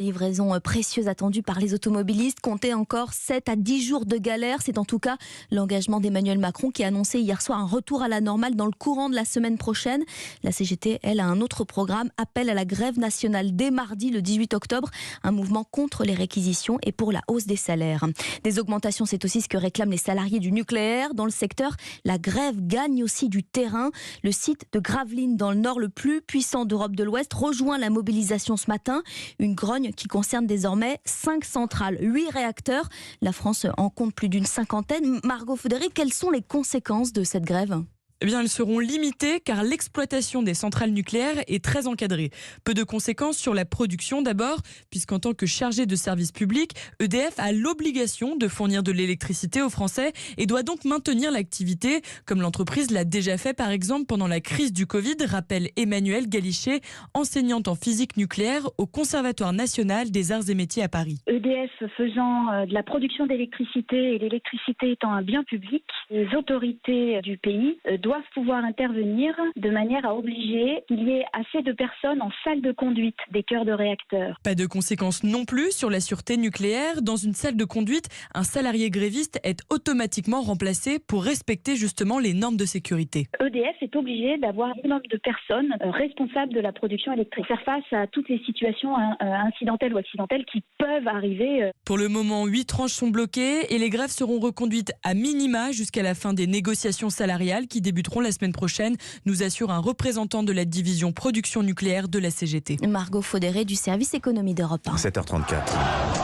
Livraison précieuse attendue par les automobilistes. Comptez encore 7 à 10 jours de galère. C'est en tout cas l'engagement d'Emmanuel Macron qui a annoncé hier soir un retour à la normale dans le courant de la semaine prochaine. La CGT, elle, a un autre programme, appel à la grève nationale dès mardi le 18 octobre. Un mouvement contre les réquisitions et pour la hausse des salaires. Des augmentations, c'est aussi ce que réclament les salariés du nucléaire. Dans le secteur, la grève gagne aussi du terrain. Le site de Gravelines, dans le nord, le plus puissant d'Europe de l'Ouest, rejoint la mobilisation ce matin. Une grogne qui concerne désormais 5 centrales, 8 réacteurs. La France en compte plus d'une cinquantaine. Margot Faudéré, quelles sont les conséquences de cette grève ? Eh bien, elles seront limitées car l'exploitation des centrales nucléaires est très encadrée. Peu de conséquences sur la production d'abord, puisqu'en tant que chargé de service public, EDF a l'obligation de fournir de l'électricité aux Français et doit donc maintenir l'activité, comme l'entreprise l'a déjà fait par exemple pendant la crise du Covid, rappelle Emmanuelle Galichet, enseignante en physique nucléaire au Conservatoire national des arts et métiers à Paris. EDF faisant de la production d'électricité et l'électricité étant un bien public, les autorités du pays doivent pouvoir intervenir de manière à obliger qu'il y ait assez de personnes en salle de conduite des cœurs de réacteurs. Pas de conséquences non plus sur la sûreté nucléaire. Dans une salle de conduite, un salarié gréviste est automatiquement remplacé pour respecter justement les normes de sécurité. EDF est obligé d'avoir un nombre de personnes responsables de la production électrique. Faire face à toutes les situations incidentelles ou accidentelles qui peuvent arriver. Pour le moment, 8 tranches sont bloquées et les grèves seront reconduites à minima jusqu'à la fin des négociations salariales qui débuteront la semaine prochaine, nous assure un représentant de la division production nucléaire de la CGT. Margot Faudéré du service économie d'Europe 1. 7h34.